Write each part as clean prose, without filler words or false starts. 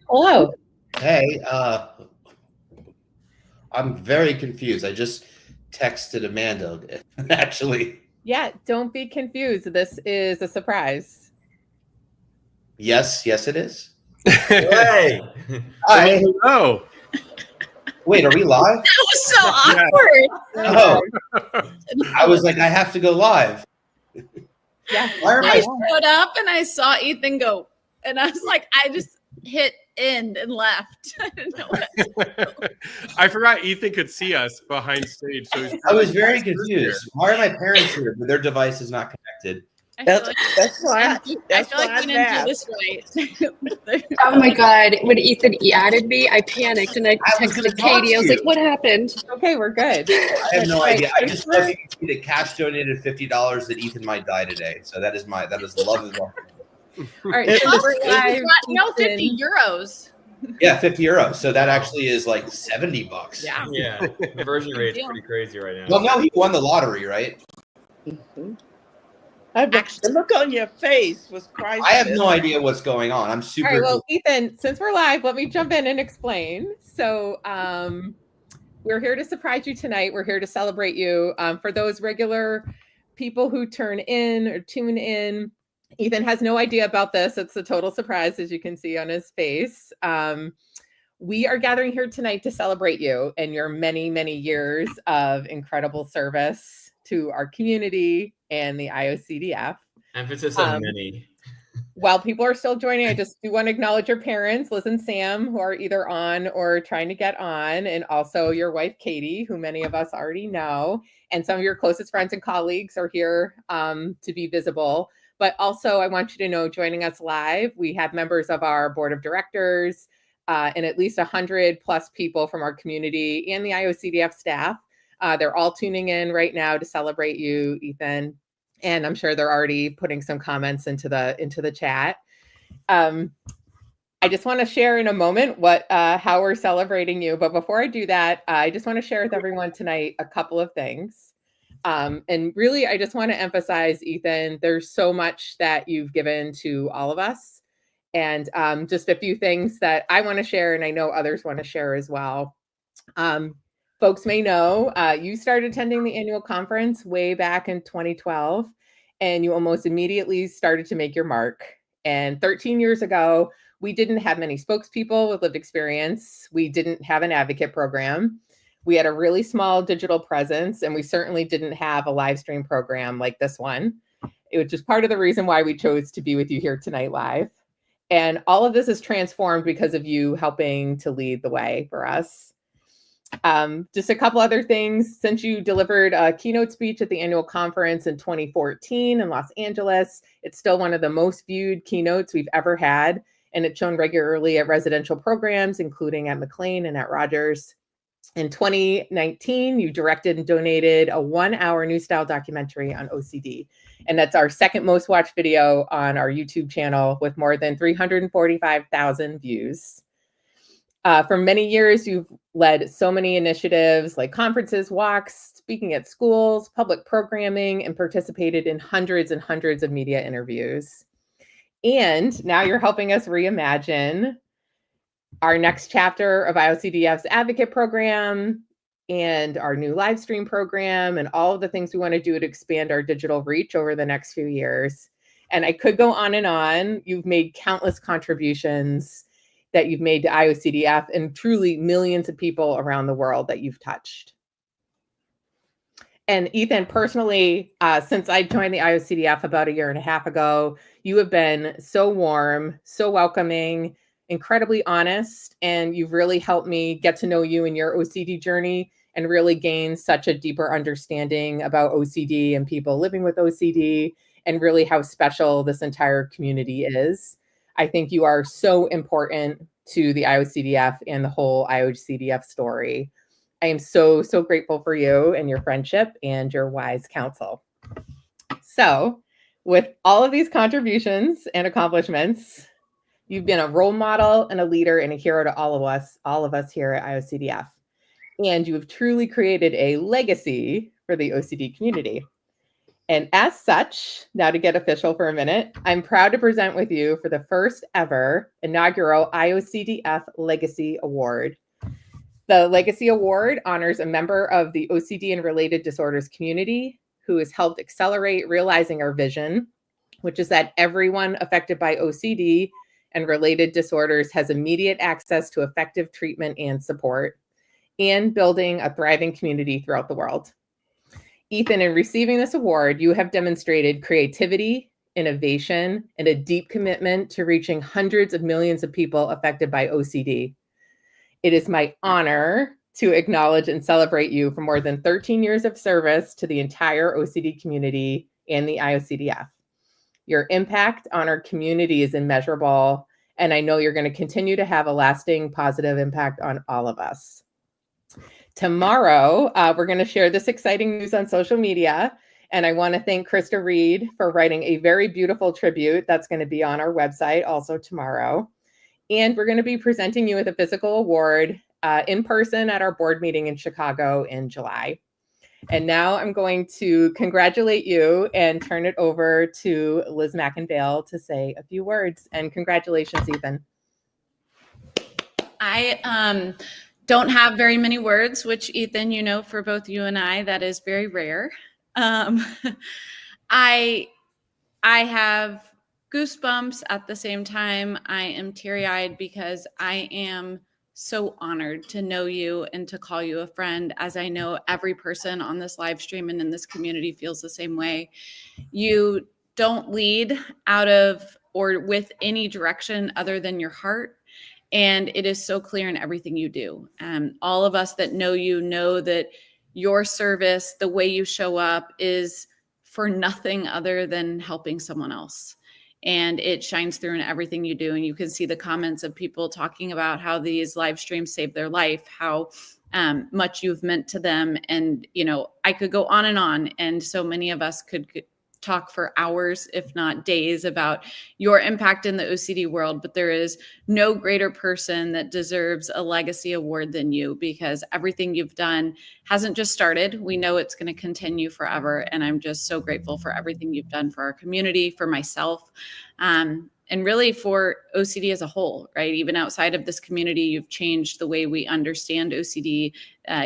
Hello. Hey, I'm very confused. I just texted Amanda, actually. Yeah, don't be confused. This is a surprise. Yes, it is. Hey. Hi. Oh, Wait, are we live? That was so Yeah. awkward. Oh, I was like, I have to go live. Yeah. Why are I my... showed up and I saw Ethan go, and I was like, I just hit end and left. I didn't know what. I forgot Ethan could see us behind stage. So I was very confused. Why are my parents here, but their device is not connected? I feel like, That's why. I That's feel like why we I didn't do this right. Oh my God. When Ethan added me, I panicked and I was gonna texted talk Katie. I was to like, you. what happened? Okay, we're good. I have no Right, idea. I thanks just for- saw that Cash donated $50 that Ethan might die today. So that is love is all. All right, It so was- we're it live. No, Ethan. 50 euros. Yeah, €50. So that actually is like $70. Yeah. Yeah, conversion rate's pretty crazy right now. Well, no, he won the lottery, right? The look on your face was priceless. I have no idea what's going on. I'm All super. right, well, Ethan, since we're live, let me jump in and explain. So, we're here to surprise you tonight. We're here to celebrate you. For those regular people who turn in or tune in, Ethan has no idea about this. It's a total surprise, as you can see on his face. We are gathering here tonight to celebrate you and your many, many years of incredible service to our community and the IOCDF. Emphasis on many. While people are still joining, I just do want to acknowledge your parents, Liz and Sam, who are either on or trying to get on, and also your wife, Katie, who many of us already know, and some of your closest friends and colleagues are here to be visible. But also, I want you to know, joining us live, we have members of our board of directors and at least 100 plus people from our community and the IOCDF staff. They're all tuning in right now to celebrate you, Ethan. And I'm sure they're already putting some comments into the chat. I just want to share in a moment how we're celebrating you. But before I do that, I just want to share with everyone tonight a couple of things. And really, I just want to emphasize, Ethan, there's so much that you've given to all of us. And just a few things that I want to share, and I know others want to share as well. Folks may know you started attending the annual conference way back in 2012, and you almost immediately started to make your mark. And 13 years ago, we didn't have many spokespeople with lived experience. We didn't have an advocate program. We had a really small digital presence, and we certainly didn't have a live stream program like this one. It was just part of the reason why we chose to be with you here tonight live. And all of this is transformed because of you helping to lead the way for us. Just a couple other things. Since you delivered a keynote speech at the annual conference in 2014 in Los Angeles, it's still one of the most viewed keynotes we've ever had. And it's shown regularly at residential programs, including at McLean and at Rogers. In 2019, you directed and donated a 1-hour new style documentary on OCD. And that's our second most watched video on our YouTube channel with more than 345,000 views. For many years, you've led so many initiatives like conferences, walks, speaking at schools, public programming, and participated in hundreds and hundreds of media interviews. And now you're helping us reimagine our next chapter of IOCDF's advocate program and our new live stream program and all of the things we want to do to expand our digital reach over the next few years. And I could go on and on. You've made countless contributions that you've made to IOCDF and truly millions of people around the world that you've touched. And Ethan, personally, since I joined the IOCDF about 1.5 years ago, you have been so warm, so welcoming, incredibly honest, and you've really helped me get to know you and your OCD journey and really gain such a deeper understanding about OCD and people living with OCD and really how special this entire community is. I think you are so important to the IOCDF and the whole IOCDF story. I am so, so grateful for you and your friendship and your wise counsel. So, with all of these contributions and accomplishments, you've been a role model and a leader and a hero to all of us here at IOCDF. And you have truly created a legacy for the OCD community. And as such, now to get official for a minute, I'm proud to present with you for the first ever inaugural IOCDF Legacy Award. The Legacy Award honors a member of the OCD and related disorders community who has helped accelerate realizing our vision, which is that everyone affected by OCD and related disorders has immediate access to effective treatment and support, and building a thriving community throughout the world. Ethan, in receiving this award, you have demonstrated creativity, innovation, and a deep commitment to reaching hundreds of millions of people affected by OCD. It is my honor to acknowledge and celebrate you for more than 13 years of service to the entire OCD community and the IOCDF. Your impact on our community is immeasurable, and I know you're going to continue to have a lasting positive impact on all of us. Tomorrow, we're going to share this exciting news on social media, and I want to thank Krista Reed for writing a very beautiful tribute that's going to be on our website also tomorrow. And we're going to be presenting you with a physical award in person at our board meeting in Chicago in July. And now I'm going to congratulate you and turn it over to Liz McInvale to say a few words. And congratulations, Ethan. I don't have very many words, which Ethan, you know, for both you and I, that is very rare. I have goosebumps at the same time. I am teary-eyed because I am so honored to know you and to call you a friend, as I know every person on this live stream and in this community feels the same way. You don't lead out of or with any direction other than your heart. And it is so clear in everything you do. All of us that know you know that your service, the way you show up, is for nothing other than helping someone else. And it shines through in everything you do. And you can see the comments of people talking about how these live streams saved their life, how much you've meant to them. And, you know, I could go on. And so many of us could talk for hours, if not days, about your impact in the OCD world, but there is no greater person that deserves a legacy award than you, because everything you've done hasn't just started. We know it's going to continue forever. And I'm just so grateful for everything you've done for our community, for myself, and really for OCD as a whole, right? Even outside of this community, you've changed the way we understand OCD.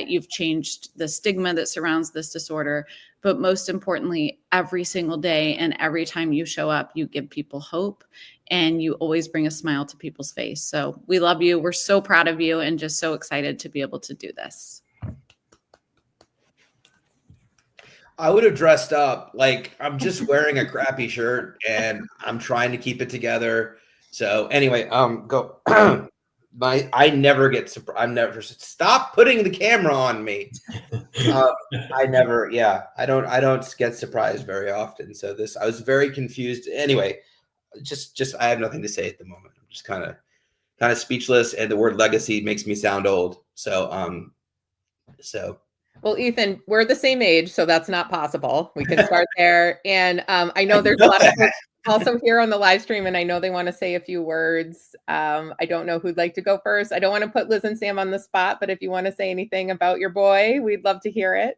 You've changed the stigma that surrounds this disorder. But most importantly, every single day and every time you show up, you give people hope and you always bring a smile to people's face. So we love you. We're so proud of you and just so excited to be able to do this. I would have dressed up. Like, I'm just wearing a crappy shirt and I'm trying to keep it together. So anyway, go. I never get surprised. I'm never, stop putting the camera on me. I never, I don't get surprised very often. So I was very confused. Anyway, just I have nothing to say at the moment. I'm just kind of speechless, and the word legacy makes me sound old. So Well, Ethan, we're the same age, so that's not possible. We can start there. And I know there's a lot of folks also here on the live stream, and I know they want to say a few words. I don't know who'd like to go first. I don't want to put Liz and Sam on the spot, but if you want to say anything about your boy, we'd love to hear it.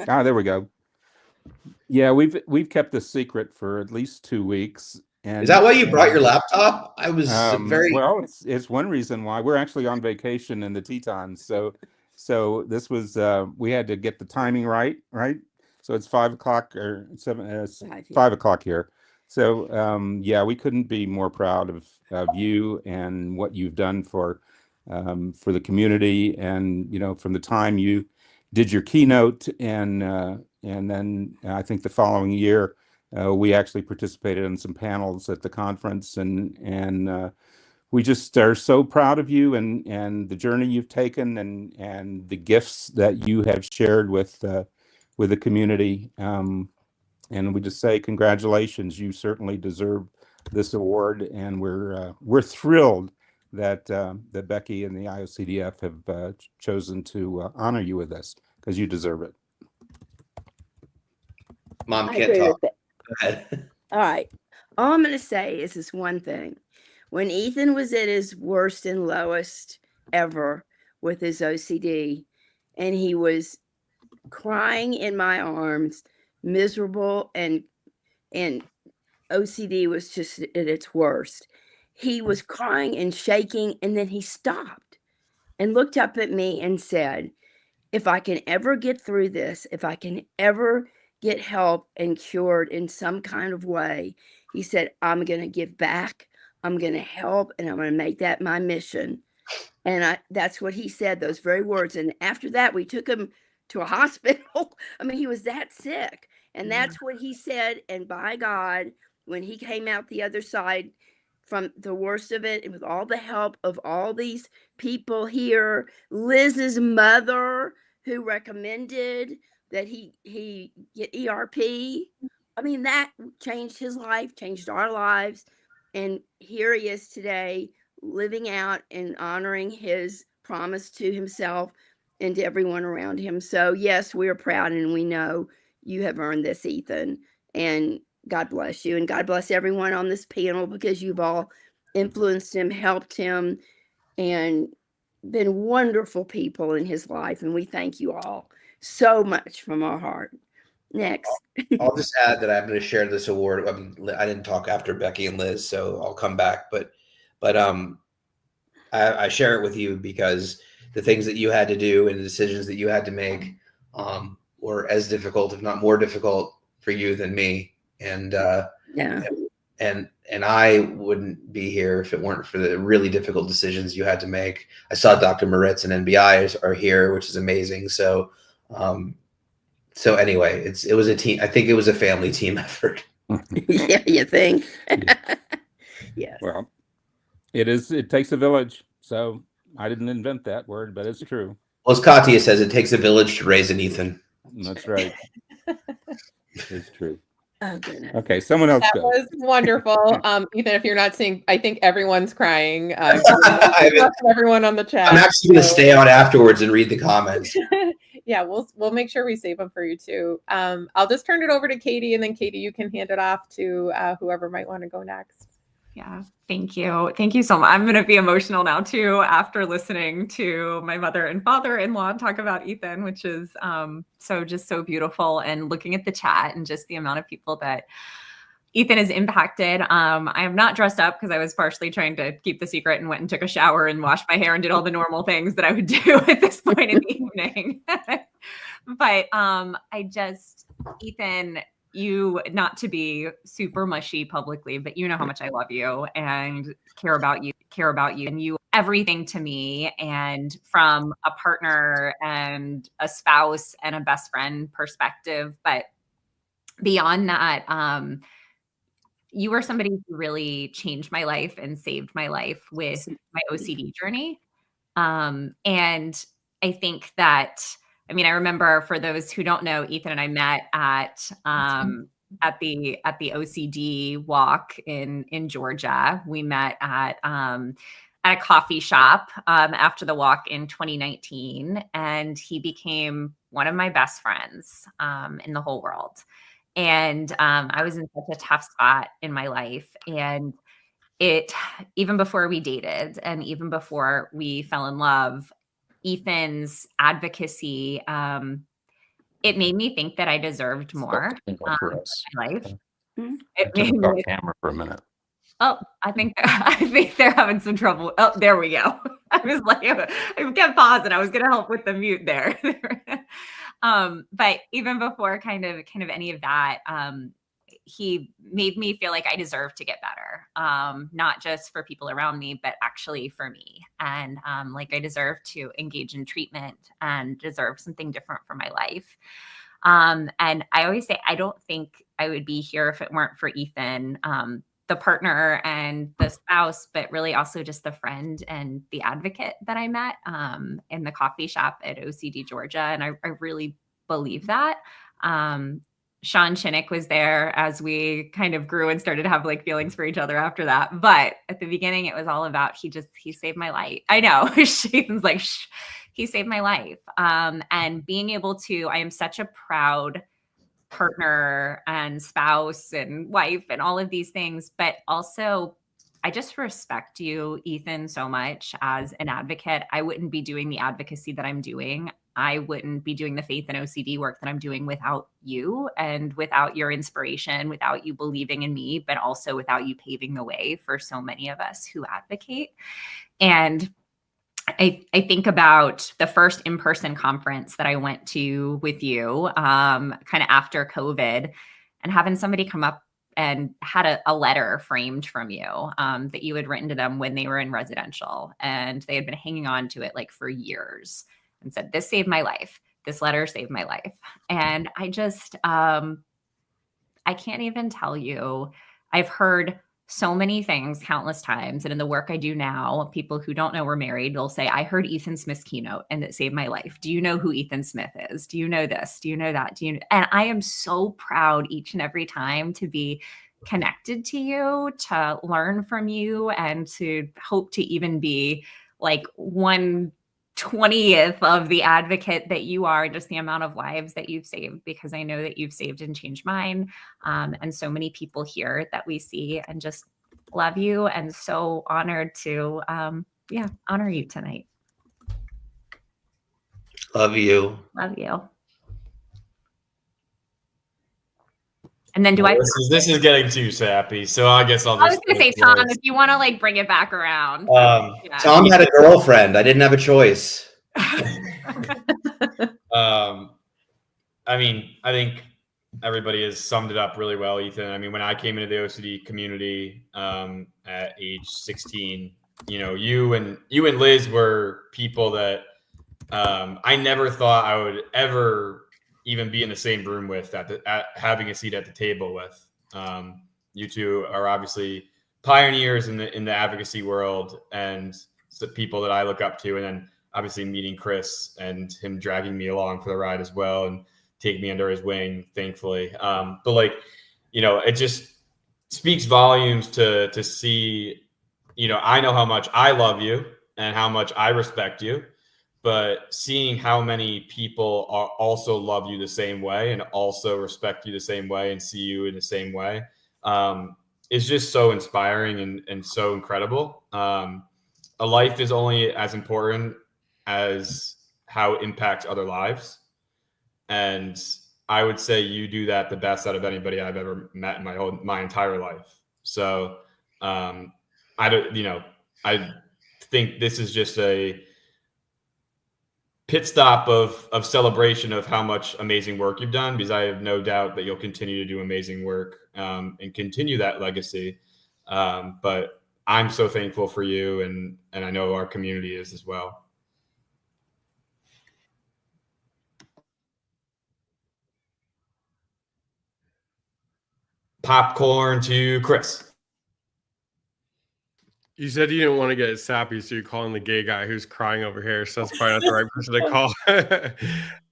There we go. Yeah, we've kept this secret for at least 2 weeks. And is that why you brought your laptop? I was well. It's one reason why. We're actually on vacation in the Tetons, so this was we had to get the timing right. So it's 5 o'clock or 5 o'clock here. So we couldn't be more proud of you and what you've done for the community, and from the time you did your keynote and then I think the following year we actually participated in some panels at the conference, and we just are so proud of you and the journey you've taken and the gifts that you have shared with the community. And we just say congratulations. You certainly deserve this award, and we're thrilled that Becky and the IOCDF have chosen to honor you with this, because you deserve it. Mom can't talk. Go ahead. All right. All I'm going to say is this one thing. When Ethan was at his worst and lowest ever, with his OCD, and he was crying in my arms, miserable, and OCD was just at its worst. He was crying and shaking, and then he stopped and looked up at me and said, if I can ever get through this, if I can ever get help and cured in some kind of way, he said, I'm going to give back, I'm going to help, and I'm going to make that my mission. And that's what he said, those very words. And after that, we took him to a hospital. I mean, he was that sick. And that's what he said. And by God, when he came out the other side from the worst of it, and with all the help of all these people here, Liz's mother, who recommended that he get ERP. I mean, that changed his life, changed our lives. And here he is today, living out and honoring his promise to himself and to everyone around him. So yes, we're proud, and we know you have earned this, Ethan. And God bless you, and God bless everyone on this panel, because you've all influenced him, helped him, and been wonderful people in his life. And we thank you all so much from our heart. Next. I'll just add that I'm going to share this award. I mean, I didn't talk after Becky and Liz, so I'll come back. But I share it with you because the things that you had to do and the decisions that you had to make were as difficult, if not more difficult, for you than me. And and I wouldn't be here if it weren't for the really difficult decisions you had to make. I saw Dr. Moritz and NBI are here, which is amazing. So so anyway, it was a team. I think it was a family team effort. Yeah, you think? Yes. Well, it takes a village. So I didn't invent that word, but it's true. Well, as Katia says, it takes a village to raise an Ethan. That's right. It's true. Oh, goodness. Okay, someone else That go. was wonderful. Ethan, if you're not seeing, I think everyone's crying. Everyone on the chat. I'm actually going to stay on afterwards and read the comments. Yeah, we'll make sure we save them for you too. I'll just turn it over to Katie, and then Katie, you can hand it off to whoever might want to go next. Yeah, thank you. Thank you so much. I'm going to be emotional now too, after listening to my mother and father-in-law talk about Ethan, which is so beautiful. And looking at the chat and just the amount of people that Ethan has impacted. I am not dressed up because I was partially trying to keep the secret and went and took a shower and washed my hair and did all the normal things that I would do at this point in the evening. But Ethan, you, not to be super mushy publicly, but you know how much I love you and care about you, and you everything to me. And from a partner and a spouse and a best friend perspective, but beyond that, you were somebody who really changed my life and saved my life with my OCD journey. And I think that, I mean, I remember, for those who don't know, Ethan and I met at the OCD walk in Georgia. We met at a coffee shop after the walk in 2019, and he became one of my best friends in the whole world. And I was in such a tough spot in my life, and even before we dated and even before we fell in love, Ethan's advocacy, it made me think that I deserved more in my life. It made me camera for a minute. Oh, I think they're having some trouble. Oh, there we go. I was like, I kept pausing. I was going to help with the mute there. But even before kind of any of that, he made me feel like I deserved to get better. Not just for people around me, but actually for me. And like I deserve to engage in treatment and deserve something different for my life. And I always say, I don't think I would be here if it weren't for Ethan, the partner and the spouse, but really also just the friend and the advocate that I met in the coffee shop at OCD Georgia. And I really believe that. Sean Chinnick was there as we kind of grew and started to have like feelings for each other after that. But at the beginning, it was all about, he saved my life. I know. Ethan's like, he saved my life. And being able to, I am such a proud partner and spouse and wife and all of these things, but also I just respect you, Ethan, so much as an advocate. I wouldn't be doing the advocacy that I'm doing. I wouldn't be doing the faith and OCD work that I'm doing without you and without your inspiration, without you believing in me, but also without you paving the way for so many of us who advocate. And I think about the first in-person conference that I went to with you, kind of after COVID, and having somebody come up and had a letter framed from you that you had written to them when they were in residential, and they had been hanging on to it like for years, and said, "This saved my life. This letter saved my life." And I just, I can't even tell you. I've heard so many things countless times. And in the work I do now, people who don't know we're married, they'll say, "I heard Ethan Smith's keynote and it saved my life. Do you know who Ethan Smith is? Do you know this? Do you know that? Do you know?" And I am so proud each and every time to be connected to you, to learn from you, and to hope to even be like 1/20th of the advocate that you are, just the amount of lives that you've saved, because I know that you've saved and changed mine, and so many people here that we see, and just love you and so honored to honor you tonight. Love you. Love you. And then This is getting too sappy, so I guess I'll just. I was gonna say, Tom, if you want to like bring it back around. Tom had a girlfriend. I didn't have a choice. I mean, I think everybody has summed it up really well, Ethan. I mean, when I came into the OCD community at age 16, you and Liz were people that I never thought I would ever even be in the same room with, having a seat at the table with. You two are obviously pioneers in the advocacy world, and the people that I look up to. And then obviously meeting Chris and him dragging me along for the ride as well, and take me under his wing, thankfully. But like, it just speaks volumes to see, I know how much I love you and how much I respect you, but seeing how many people also love you the same way and also respect you the same way and see you in the same way is just so inspiring and so incredible. A life is only as important as how it impacts other lives. And I would say you do that the best out of anybody I've ever met in my entire life. So I think this is just a pit stop of celebration of how much amazing work you've done, because I have no doubt that you'll continue to do amazing work and continue that legacy. But I'm so thankful for you, and I know our community is as well. Popcorn to Chris. You said you didn't want to get sappy, so you're calling the gay guy who's crying over here. So that's probably not the right person to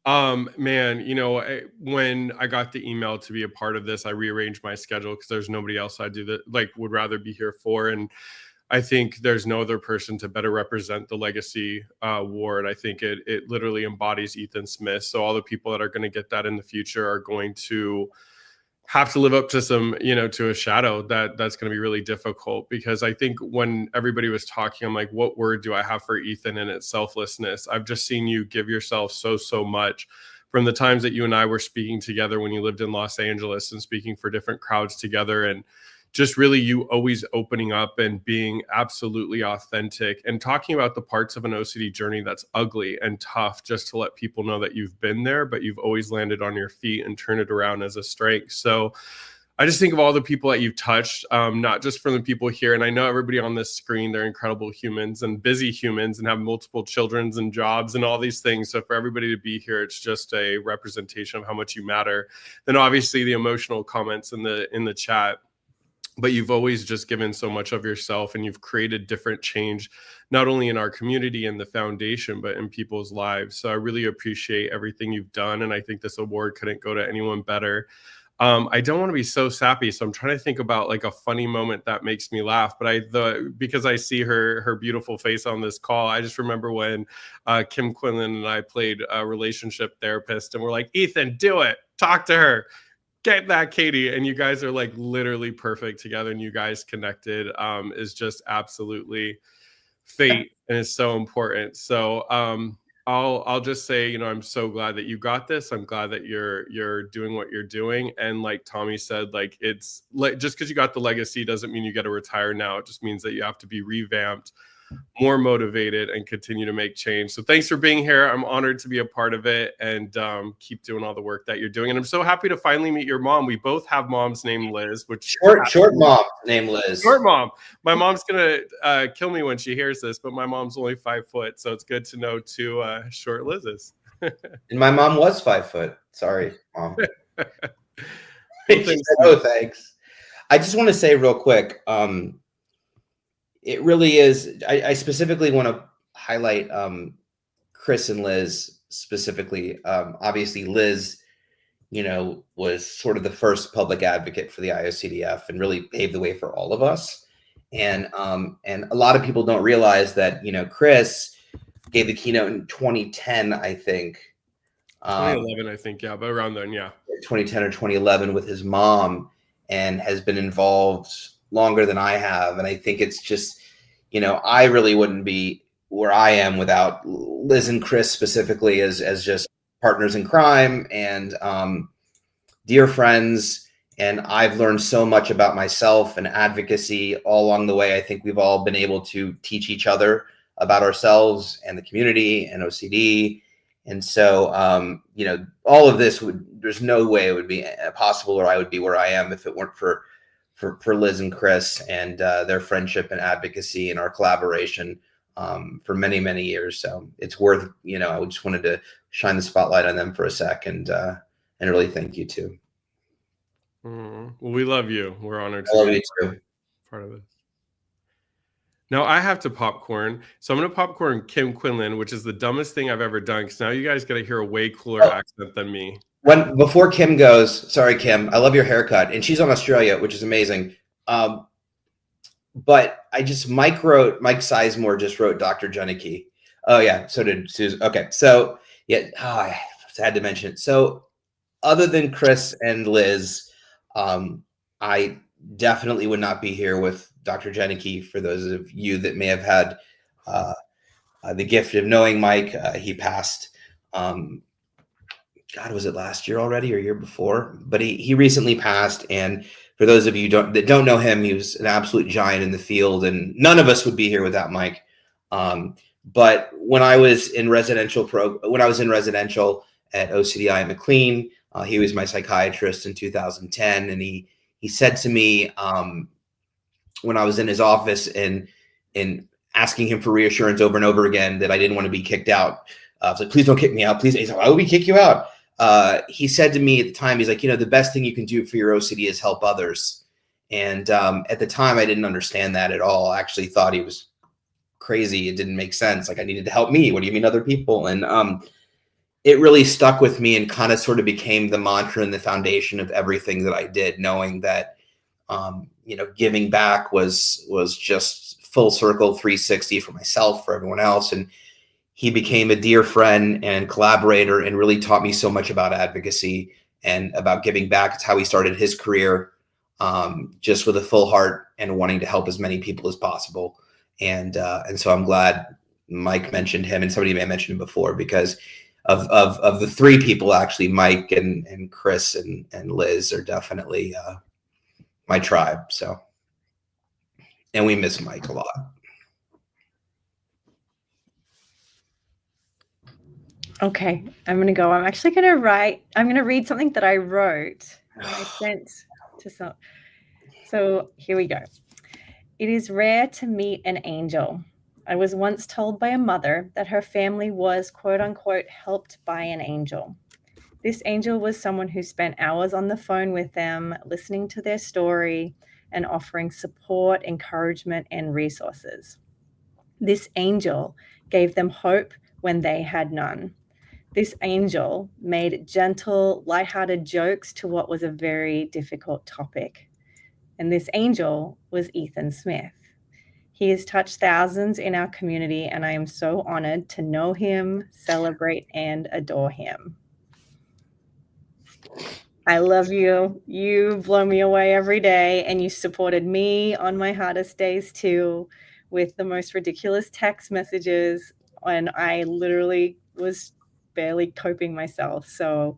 call. Man, when I got the email to be a part of this, I rearranged my schedule because there's nobody else I do that would rather be here for. And I think there's no other person to better represent the legacy award. I think it literally embodies Ethan Smith. So all the people that are going to get that in the future are going to have to live up to some, to a shadow that's going to be really difficult, because I think when everybody was talking, I'm like, what word do I have for Ethan? And it's selflessness. I've just seen you give yourself so much from the times that you and I were speaking together when you lived in Los Angeles and speaking for different crowds together, and just really you always opening up and being absolutely authentic and talking about the parts of an OCD journey that's ugly and tough, just to let people know that you've been there, but you've always landed on your feet and turned it around as a strength. So I just think of all the people that you've touched, not just from the people here. And I know everybody on this screen, they're incredible humans and busy humans and have multiple children and jobs and all these things. So for everybody to be here, it's just a representation of how much you matter. Then obviously the emotional comments in the chat. But you've always just given so much of yourself, and you've created different change, not only in our community and the foundation, but in people's lives. So I really appreciate everything you've done. And I think this award couldn't go to anyone better. I don't want to be so sappy, so I'm trying to think about like a funny moment that makes me laugh. But because I see her beautiful face on this call, I just remember when Kim Quinlan and I played a relationship therapist, and we're like, Ethan, do it, talk to her. Get that, Katie. And you guys are like literally perfect together, and you guys connected is just absolutely fate, and it's so important. So I'll just say, you know, I'm so glad that you got this. I'm glad that you're doing what you're doing. And like Tommy said, like, it's like, just because you got the legacy doesn't mean you got to retire now. It just means that you have to be revamped, more motivated, and continue to make change. So thanks for being here. I'm honored to be a part of it, and keep doing all the work that you're doing. And I'm so happy to finally meet your mom. We both have moms named Liz, which short mom named Liz. Short mom. My mom's gonna kill me when she hears this, but my mom's only 5 foot, so it's good to know two short Liz's. And my mom was 5 foot. Sorry, Mom. Well, She said, oh, thanks. I just want to say real quick, it really is. I specifically want to highlight Chris and Liz specifically. Obviously, Liz, you know, was sort of the first public advocate for the IOCDF and really paved the way for all of us. And a lot of people don't realize that, you know, Chris gave the keynote in 2010, I think. 2011, I think, yeah, but around then, yeah. 2010 or 2011 with his mom, and has been involved longer than I have. And I think it's just, you know, I really wouldn't be where I am without Liz and Chris specifically as just partners in crime and dear friends. And I've learned so much about myself and advocacy all along the way. I think we've all been able to teach each other about ourselves and the community and OCD. And so, you know, all of this there's no way it would be possible, or I would be where I am if it weren't for Liz and Chris and their friendship and advocacy and our collaboration for many, many years. So it's worth, you know, I just wanted to shine the spotlight on them for a sec and really thank you too. Well, we love you. We're honored I love to you be too. part of this. Now I have to popcorn. So I'm going to popcorn Kim Quinlan, which is the dumbest thing I've ever done, because now you guys got to hear a way cooler accent than me. Before Kim goes, sorry, Kim, I love your haircut. And she's on Australia, which is amazing. But I just, Mike Sizemore just wrote Dr. Janicki. Oh yeah, so did Susan. Okay, so yeah, I had to mention it. So other than Chris and Liz, I definitely would not be here with Dr. Janicki. For those of you that may have had the gift of knowing Mike, he passed. God, was it last year already or year before? But he recently passed. And for those of you that don't know him, he was an absolute giant in the field, and none of us would be here without Mike. But when I was in residential at OCDI McLean, he was my psychiatrist in 2010, and he said to me when I was in his office and asking him for reassurance over and over again that I didn't want to be kicked out. I was like, please don't kick me out, please. He's like, why would we kick you out? He said to me at the time, he's like, you know, the best thing you can do for your OCD is help others. And at the time, I didn't understand that at all. I actually thought he was crazy. It didn't make sense. Like, I needed to help me. What do you mean other people? And it really stuck with me and kind of sort of became the mantra and the foundation of everything that I did, knowing that, you know, giving back was just full circle 360 for myself, for everyone else. And he became a dear friend and collaborator and really taught me so much about advocacy and about giving back. It's how he started his career, just with a full heart and wanting to help as many people as possible. And so I'm glad Mike mentioned him, and somebody may have mentioned him before, because of the three people, actually, Mike and Chris and Liz are definitely my tribe. So, and we miss Mike a lot. Okay, I'm going to go. I'm actually going to read something that I wrote and I sent to some. So here we go. It is rare to meet an angel. I was once told by a mother that her family was, quote unquote, helped by an angel. This angel was someone who spent hours on the phone with them, listening to their story and offering support, encouragement, and resources. This angel gave them hope when they had none. This angel made gentle, lighthearted jokes to what was a very difficult topic. And this angel was Ethan Smith. He has touched thousands in our community, and I am so honored to know him, celebrate, and adore him. I love you. You blow me away every day, and you supported me on my hardest days too, with the most ridiculous text messages when I literally was barely coping myself. So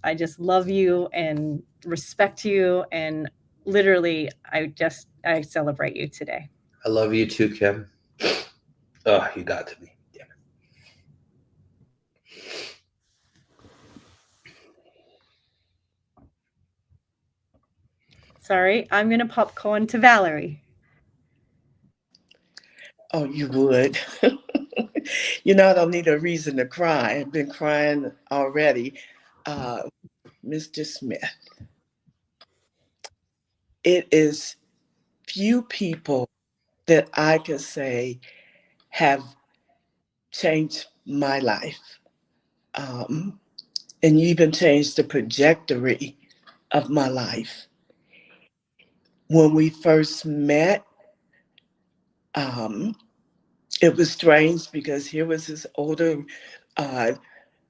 I just love you and respect you, and literally I celebrate you today. I love you too, Kim. Oh, you got to me. Damn it. Sorry, I'm gonna popcorn to Valerie. Oh, you would. You know, I don't need a reason to cry. I've been crying already. Mr. Smith, it is few people that I could say have changed my life. And even changed the trajectory of my life. When we first met, it was strange because here was this older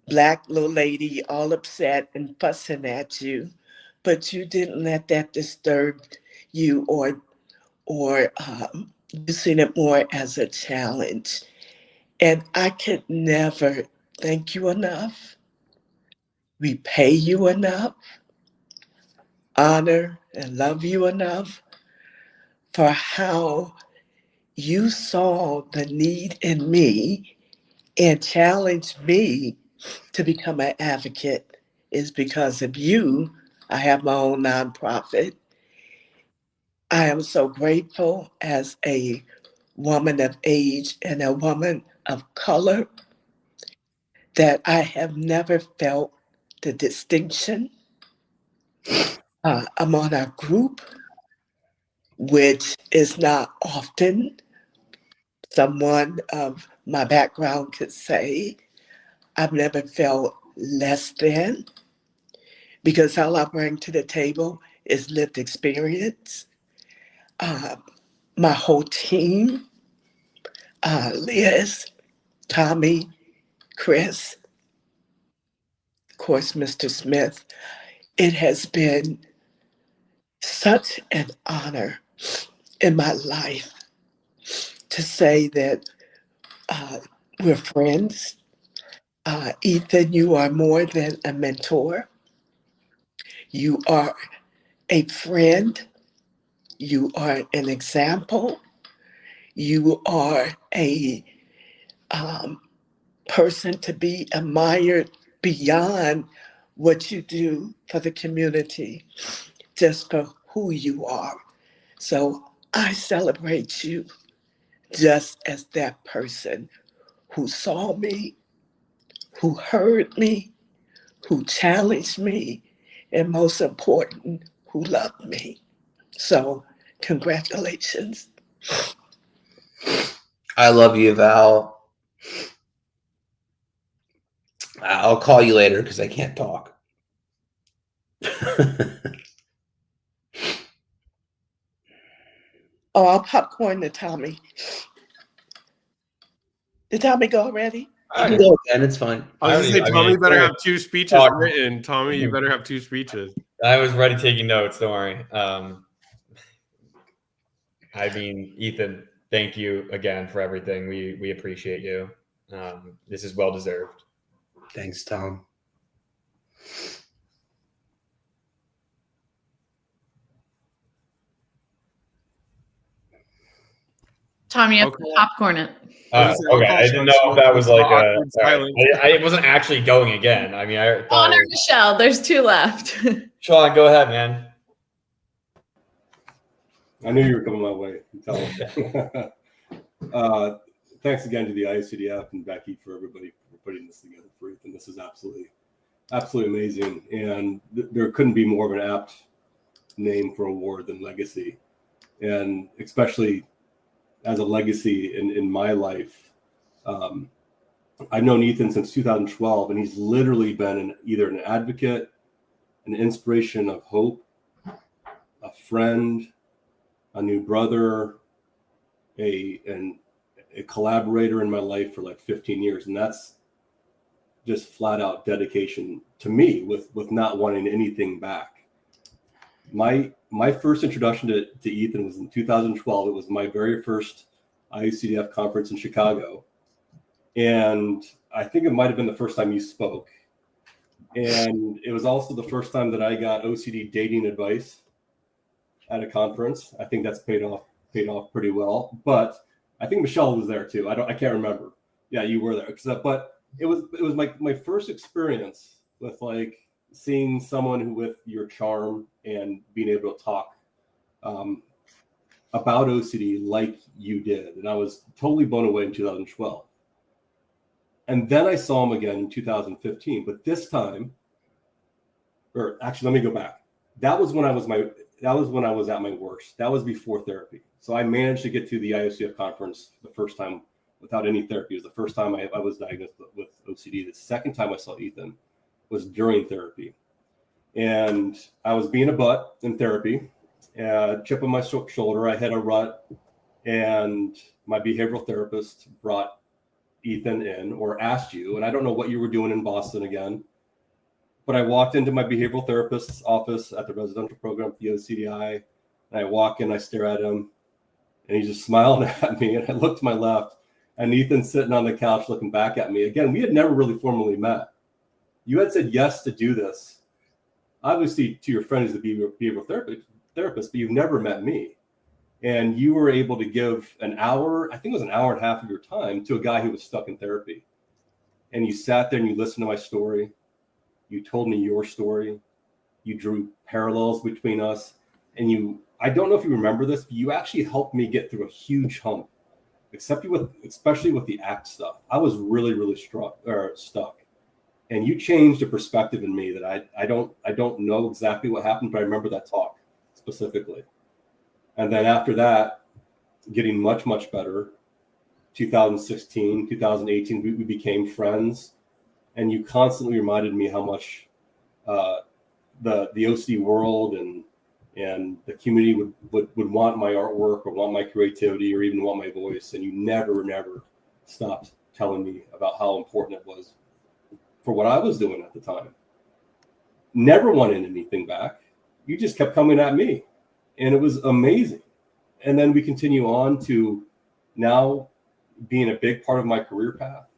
black little lady all upset and fussing at you, but you didn't let that disturb you, or you seen it more as a challenge. And I could never thank you enough, repay you enough, honor and love you enough for how you saw the need in me and challenged me to become an advocate. Is because of you, I have my own nonprofit. I am so grateful as a woman of age and a woman of color that I have never felt the distinction among our group, which is not often someone of my background could say. I've never felt less than, because all I bring to the table is lived experience. My whole team, Liz, Tommy, Chris, of course, Mr. Smith, it has been such an honor in my life to say that we're friends. Ethan, you are more than a mentor. You are a friend. You are an example. You are a person to be admired beyond what you do for the community, just for who you are. So I celebrate you just as that person who saw me, who heard me, who challenged me, and most important, who loved me. So congratulations. I love you, Val. I'll call you later because I can't talk. Oh, I'll popcorn to Tommy. Did Tommy go already? You can go again. It's fine. I was gonna say, Tommy better have 2 speeches written. Tommy, you better have 2 speeches. I was ready taking notes. Don't worry. I mean, Ethan, thank you again for everything. We appreciate you. This is well deserved. Thanks, Tom. Tom, you have to popcorn it. Okay, I didn't know if that was like I wasn't actually going again. I mean, I thought Honor Michelle. There's 2 left. Sean, go ahead, man. I knew you were coming my way. Thanks again to the IOCDF and Becky for everybody for putting this together for Ethan. This is absolutely amazing, and there couldn't be more of an apt name for award than legacy, and especially as a legacy in my life. I've known Ethan since 2012, and he's literally been either an advocate, an inspiration of hope, a friend, a new brother, a collaborator in my life for like 15 years. And that's just flat out dedication to me with not wanting anything back. My first introduction to Ethan was in 2012. It was my very first IOCDF conference in Chicago. And I think it might have been the first time you spoke. And it was also the first time that I got OCD dating advice at a conference. I think that's paid off pretty well. But I think Michelle was there too. I can't remember. Yeah, you were there. But it was my first experience with like seeing someone who with your charm and being able to talk about OCD like you did. And I was totally blown away in 2012. And then I saw him again in 2015, but this time, or actually, let me go back. That was when I was at my worst. That was before therapy. So I managed to get to the IOCF conference the first time without any therapy. It was the first time I was diagnosed with OCD. The second time I saw Ethan was during therapy. And I was being a butt in therapy, chip on my shoulder. I had a rut, and my behavioral therapist brought Ethan in, or asked you, and I don't know what you were doing in Boston again, but I walked into my behavioral therapist's office at the residential program at the OCDI, and I walk in, I stare at him, and he's just smiling at me, and I look to my left, and Ethan's sitting on the couch looking back at me. Again, we had never really formally met. You had said yes to do this, obviously to your friend who's the behavioral therapist, but you've never met me. And you were able to give an hour, I think it was an hour and a half of your time, to a guy who was stuck in therapy. And you sat there and you listened to my story. You told me your story. You drew parallels between us. And I don't know if you remember this, but you actually helped me get through a huge hump, especially with the ACT stuff. I was really, really stuck. And you changed a perspective in me that I don't know exactly what happened, but I remember that talk specifically. And then after that, getting much, much better. 2016, 2018, we became friends. And you constantly reminded me how much the OCD world and the community would want my artwork, or want my creativity, or even want my voice. And you never stopped telling me about how important it was for what I was doing at the time. Never wanted anything back. You just kept coming at me. And it was amazing. And then we continue on to now being a big part of my career path,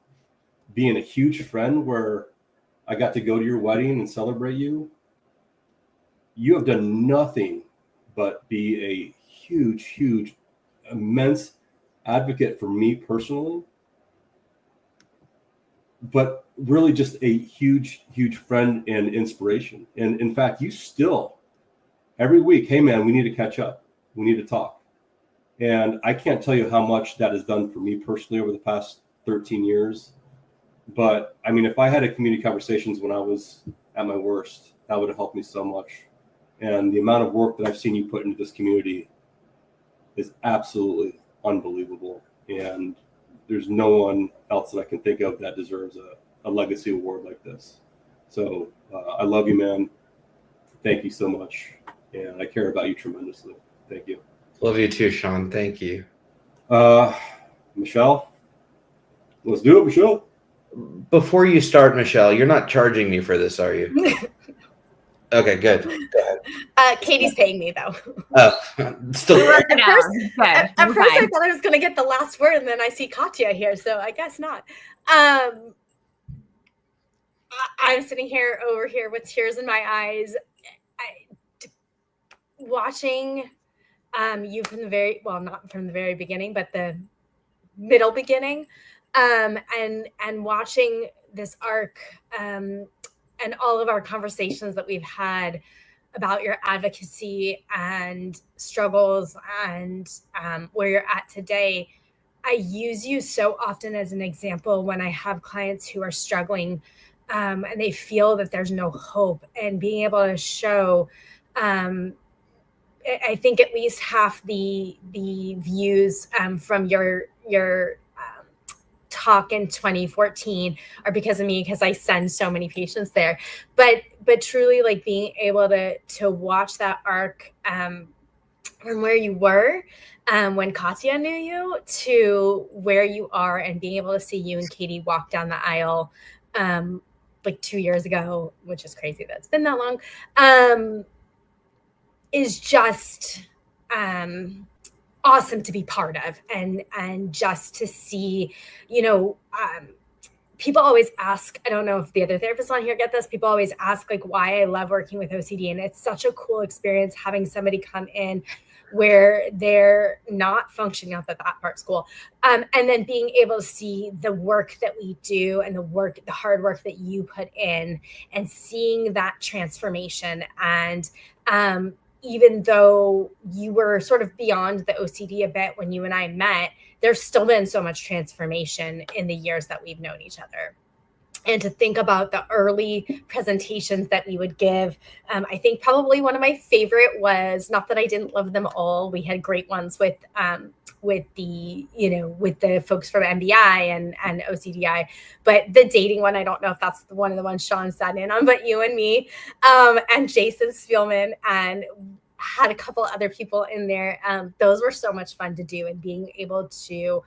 being a huge friend where I got to go to your wedding and celebrate you. You have done nothing but be a huge, immense advocate for me personally, but really just a huge friend and inspiration. And in fact, you still, every week, hey man, we need to catch up. We need to talk. And I can't tell you how much that has done for me personally over the past 13 years. But I mean, if I had a community conversations when I was at my worst, that would have helped me so much. And the amount of work that I've seen you put into this community is absolutely unbelievable. And there's no one else that I can think of that deserves a legacy award like this. So I love you, man. Thank you so much. And I care about you tremendously. Thank you. Love you too, Sean. Thank you. Michelle, let's do it, Michelle. Before you start, Michelle, you're not charging me for this, are you? Okay, good. Go ahead. Katie's paying me though. Oh, still. At first I thought I was going to get the last word, and then I see Katya here, so I guess not. I'm sitting over here with tears in my eyes, watching you from the not from the very beginning, but the middle beginning, and watching this arc, and all of our conversations that we've had about your advocacy and struggles and where you're at today. I use you so often as an example when I have clients who are struggling, and they feel that there's no hope, and being able to show, I think at least half the views from your talk in 2014 are because of me, because I send so many patients there. But truly, like, being able to watch that arc from where you were when Katya knew you to where you are, and being able to see you and Katie walk down the aisle like 2 years ago, which is crazy that it's been that long, is just awesome to be part of, and just to see, people always ask, I don't know if the other therapists on here get this, people always ask like why I love working with OCD. And it's such a cool experience having somebody come in where they're not functioning up at that part school. And then being able to see the work that we do and the hard work that you put in, and seeing that transformation. And even though you were sort of beyond the OCD a bit when you and I met, there's still been so much transformation in the years that we've known each other. And to think about the early presentations that we would give, I think probably one of my favorite was, not that I didn't love them all, we had great ones with the folks from MBI and OCDI, but the dating one, I don't know if that's one of the ones Sean sat in on, but you and me, and Jason Spielman, and had a couple other people in there. Those were so much fun to do, and being able to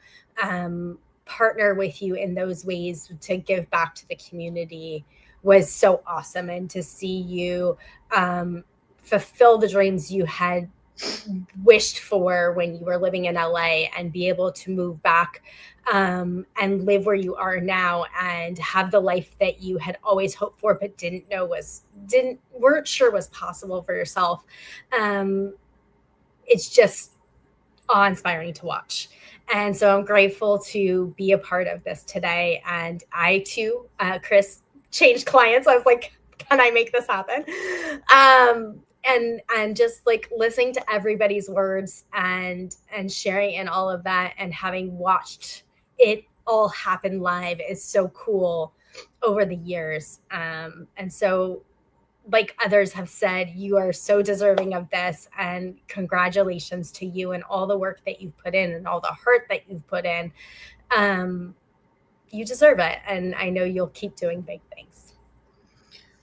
partner with you in those ways to give back to the community was so awesome. And to see you fulfill the dreams you had wished for when you were living in LA, and be able to move back and live where you are now, and have the life that you had always hoped for but weren't sure was possible for yourself. It's just awe-inspiring to watch. And so I'm grateful to be a part of this today. And I too, Chris, changed clients. I was like, can I make this happen? And just like listening to everybody's words and sharing in all of that, and having watched it all happen live is so cool over the years. And so, like others have said, you are so deserving of this, and congratulations to you and all the work that you've put in and all the heart that you've put in. You deserve it. And I know you'll keep doing big things.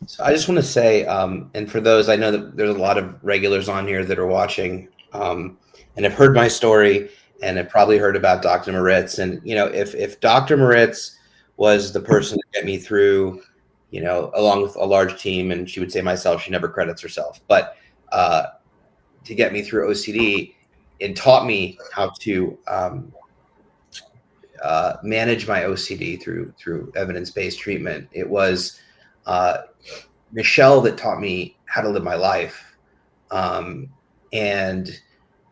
So I just want to say, and for those, I know that there's a lot of regulars on here that are watching, and have heard my story, and have probably heard about Dr. Moritz. And, if Dr. Moritz was the person to get me through, along with a large team, and she would say myself, she never credits herself, but to get me through OCD and taught me how to manage my OCD through evidence-based treatment. It was Michelle that taught me how to live my life. And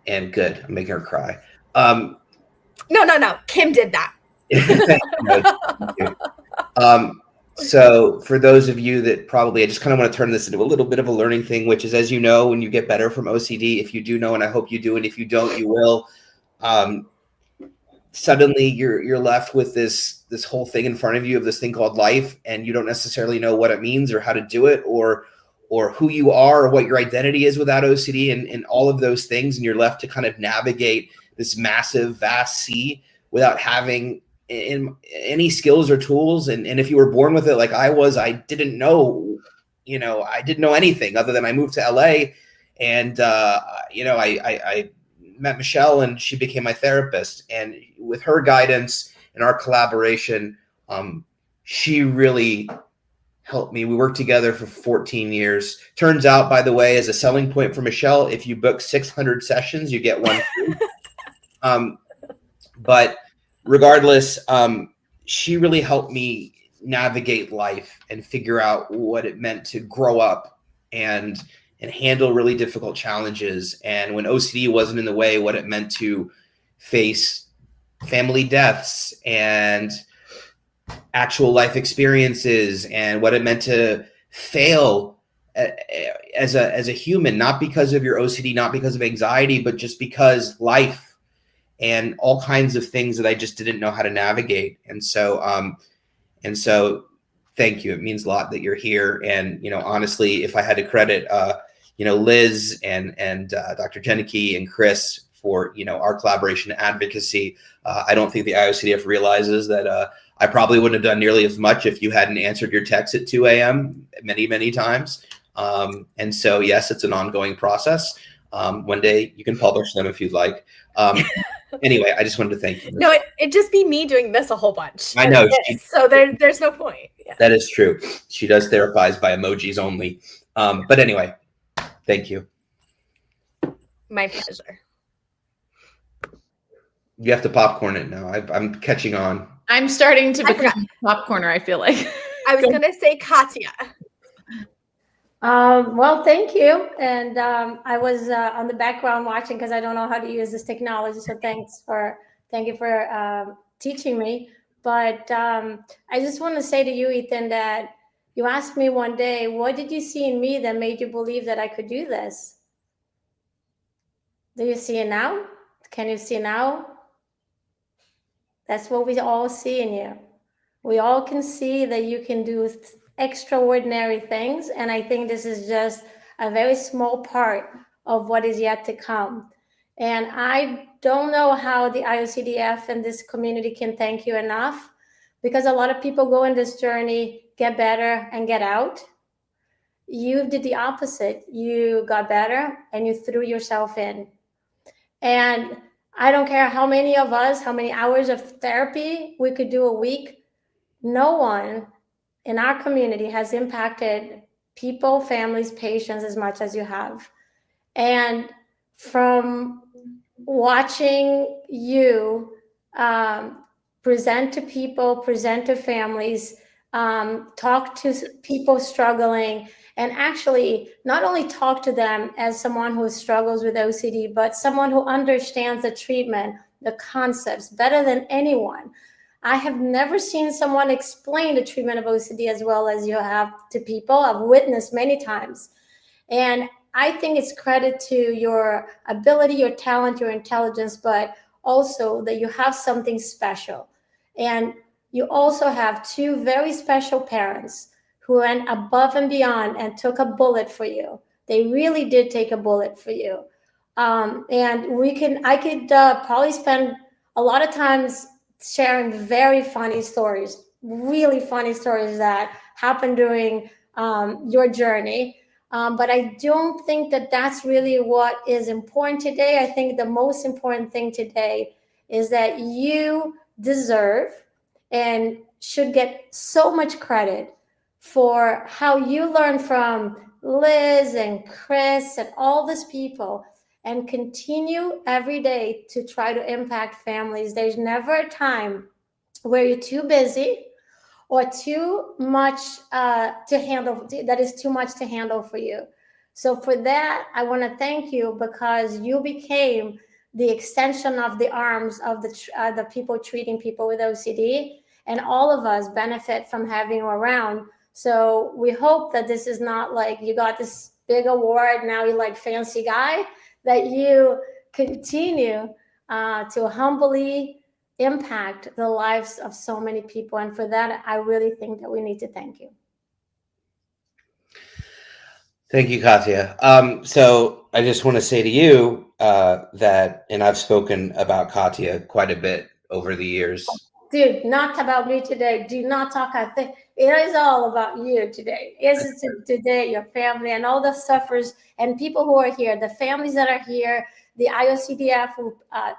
good, I'm making her cry. No. Kim did that. So for those of you that probably, I just kind of want to turn this into a little bit of a learning thing, which is, as you know, when you get better from OCD, if you do know, and I hope you do, and if you don't, you will, suddenly you're left with this whole thing in front of you of this thing called life, and you don't necessarily know what it means or how to do it, or who you are, or what your identity is without OCD, and all of those things. And you're left to kind of navigate this massive, vast sea without having any skills or tools. And if you were born with it like I was, I didn't know anything other than I moved to LA, and I met Michelle, and she became my therapist. And with her guidance and our collaboration, she really helped me. We worked together for 14 years. Turns out, by the way, as a selling point for Michelle, if you book 600 sessions, you get one free. But regardless, she really helped me navigate life and figure out what it meant to grow up and handle really difficult challenges. And when OCD wasn't in the way, what it meant to face family deaths and actual life experiences, and what it meant to fail as a human, not because of your OCD, not because of anxiety, but just because life and all kinds of things that I just didn't know how to navigate. And so thank you. It means a lot that you're here. And, honestly, if I had to credit, Liz and Dr. Jenneke and Chris for, our collaboration and advocacy, I don't think the IOCDF realizes that I probably wouldn't have done nearly as much if you hadn't answered your text at 2 a.m. many, many times. And so, yes, it's an ongoing process. One day you can publish them if you'd like. Anyway, I just wanted to thank you. No, it'd just be me doing this a whole bunch. I know. So there's no point. Yeah. That is true. She does therapize by emojis only. But anyway, thank you. My pleasure. You have to popcorn it now. I'm catching on. I'm starting to become popcorner, I feel like. I was going to say Katya. Well, thank you. And I was on the background watching because I don't know how to use this technology. So thank you for teaching me. But I just want to say to you, Ethan, that you asked me one day, what did you see in me that made you believe that I could do this? Do you see it now? Can you see now? That's what we all see in you. We all can see that you can do extraordinary things. And I think this is just a very small part of what is yet to come. And I don't know how the IOCDF and this community can thank you enough, because a lot of people go in this journey, get better and get out. You did the opposite. You got better and you threw yourself in. And I don't care how many of us, how many hours of therapy we could do a week. No one in our community has impacted people, families, patients as much as you have. And from watching you present to people, present to families, talk to people struggling, and actually not only talk to them as someone who struggles with OCD, but someone who understands the treatment, the concepts better than anyone. I have never seen someone explain the treatment of OCD as well as you have to people. I've witnessed many times. And I think it's credit to your ability, your talent, your intelligence, but also that you have something special. And you also have two very special parents who went above and beyond and took a bullet for you. They really did take a bullet for you. And I could probably spend a lot of times sharing very funny stories, really funny stories that happened during your journey. But I don't think that that's really what is important today. I think the most important thing today is that you deserve and should get so much credit for how you learn from Liz and Chris and all these people and continue every day to try to impact families. There's never a time where you're too busy or too much to handle, that is too much to handle for you. So for that, I want to thank you, because you became the extension of the arms of the people treating people with OCD, and all of us benefit from having you around. So we hope that this is not like you got this big award, now you're like fancy guy, that you continue to humbly impact the lives of so many people. And for that, I really think that we need to thank you. Thank you, Katya. So I just want to say to you that, and I've spoken about Katya quite a bit over the years. Dude, not about me today. Do not talk. I think it is all about you today. It's today, your family, and all the sufferers and people who are here, the families that are here, the IOCDF who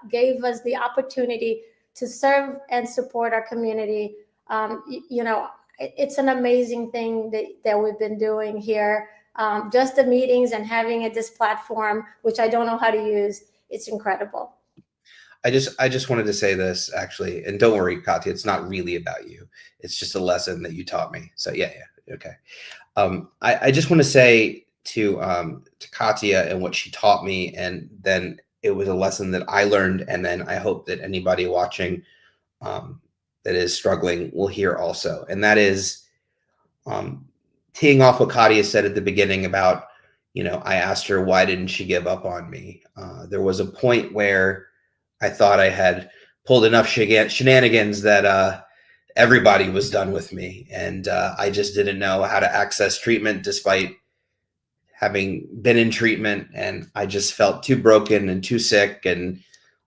gave us the opportunity to serve and support our community. It's an amazing thing that we've been doing here. Just the meetings and having this platform, which I don't know how to use, it's incredible. I just wanted to say this, actually, and don't worry, Katya, it's not really about you. It's just a lesson that you taught me. So yeah, okay. I just want to say to Katya and what she taught me, and then it was a lesson that I learned, and then I hope that anybody watching that is struggling will hear also, and that is teeing off what Katya said at the beginning about, I asked her, why didn't she give up on me? There was a point where I thought I had pulled enough shenanigans that everybody was done with me. And I just didn't know how to access treatment despite having been in treatment. And I just felt too broken and too sick and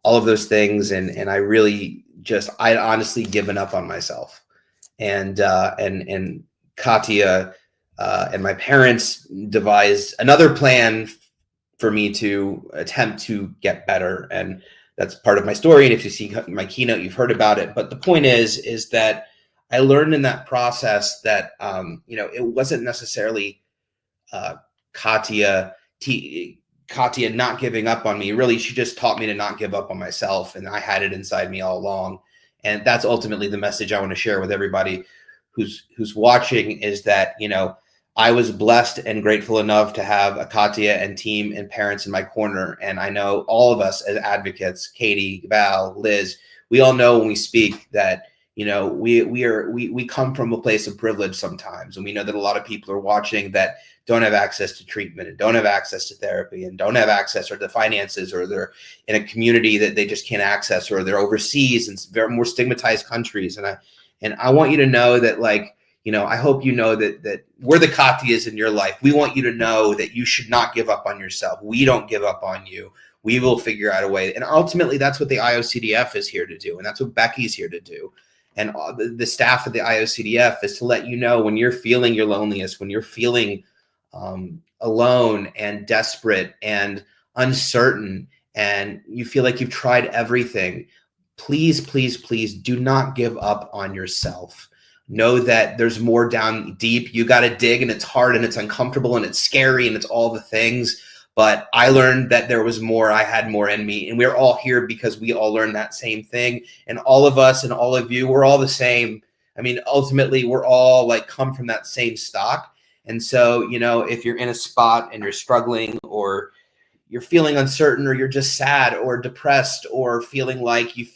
all of those things. And I really I'd honestly given up on myself. And Katya and my parents devised another plan for me to attempt to get better. And that's part of my story. And if you see my keynote, you've heard about it. But the point is that I learned in that process that, it wasn't necessarily Katya not giving up on me. Really, she just taught me to not give up on myself. And I had it inside me all along. And that's ultimately the message I want to share with everybody who's watching, is that, I was blessed and grateful enough to have a Katya and team and parents in my corner. And I know all of us as advocates, Katie, Val, Liz, we all know when we speak that, we come from a place of privilege sometimes. And we know that a lot of people are watching that don't have access to treatment and don't have access to therapy and don't have access or the finances, or they're in a community that they just can't access, or they're overseas in very more stigmatized countries. And I want you to know that, I hope you know that we're the Katyas in your life. We want you to know that you should not give up on yourself. We don't give up on you. We will figure out a way. And ultimately, that's what the IOCDF is here to do. And that's what Becky's here to do. And the staff of the IOCDF is to let you know when you're feeling your loneliest, when you're feeling alone and desperate and uncertain, and you feel like you've tried everything, please, please, please do not give up on yourself. Know that there's more down deep. You got to dig, and it's hard and it's uncomfortable and it's scary and it's all the things. But I learned that there was more. I had more in me, and we're all here because we all learned that same thing. And all of us and all of you, we're all the same. I mean, ultimately, we're all come from that same stock. And so, if you're in a spot and you're struggling, or you're feeling uncertain, or you're just sad or depressed, or feeling like you've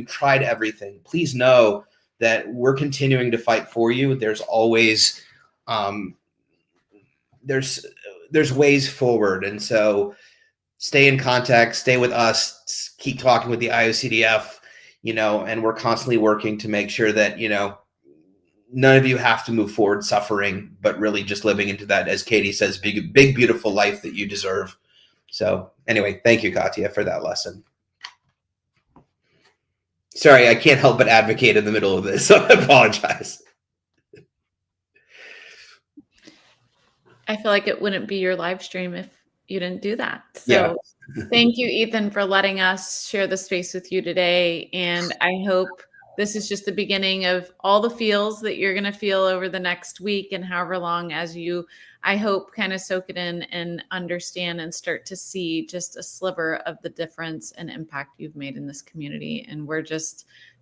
tried everything, please know that we're continuing to fight for you. There's always, there's ways forward. And so stay in contact, stay with us, keep talking with the IOCDF, and we're constantly working to make sure that, none of you have to move forward suffering, but really just living into that, as Katie says, big, beautiful life that you deserve. So anyway, thank you, Katya, for that lesson. Sorry, I can't help but advocate in the middle of this, so I apologize. I feel like it wouldn't be your live stream if you didn't do that. So thank you, Ethan, for letting us share the space with you today. And I hope this is just the beginning of all the feels that you're going to feel over the next week and however long, as you, I hope, kind of soak it in and understand and start to see just a sliver of the difference and impact you've made in this community. And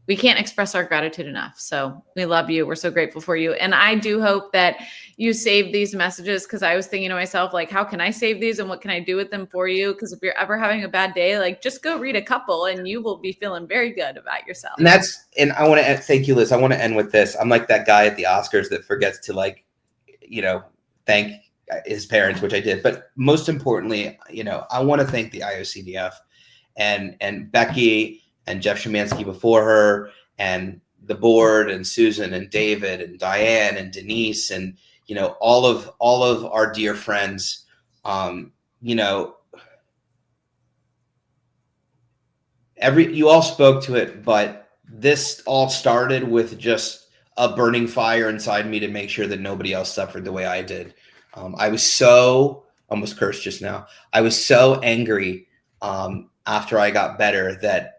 we can't express our gratitude enough. So we love you. We're so grateful for you. And I do hope that you save these messages, because I was thinking to myself, how can I save these and what can I do with them for you? Because if you're ever having a bad day, just go read a couple and you will be feeling very good about yourself. And I want to thank you, Liz. I want to end with this. I'm like that guy at the Oscars that forgets to thank his parents, which I did. But most importantly, I want to thank the IOCDF and Becky and Jeff Szymanski before her, and the board, and Susan and David and Diane and Denise, and all of our dear friends. You all spoke to it, but this all started with just a burning fire inside me to make sure that nobody else suffered the way I did. I was so, almost cursed just now. I was so angry after I got better that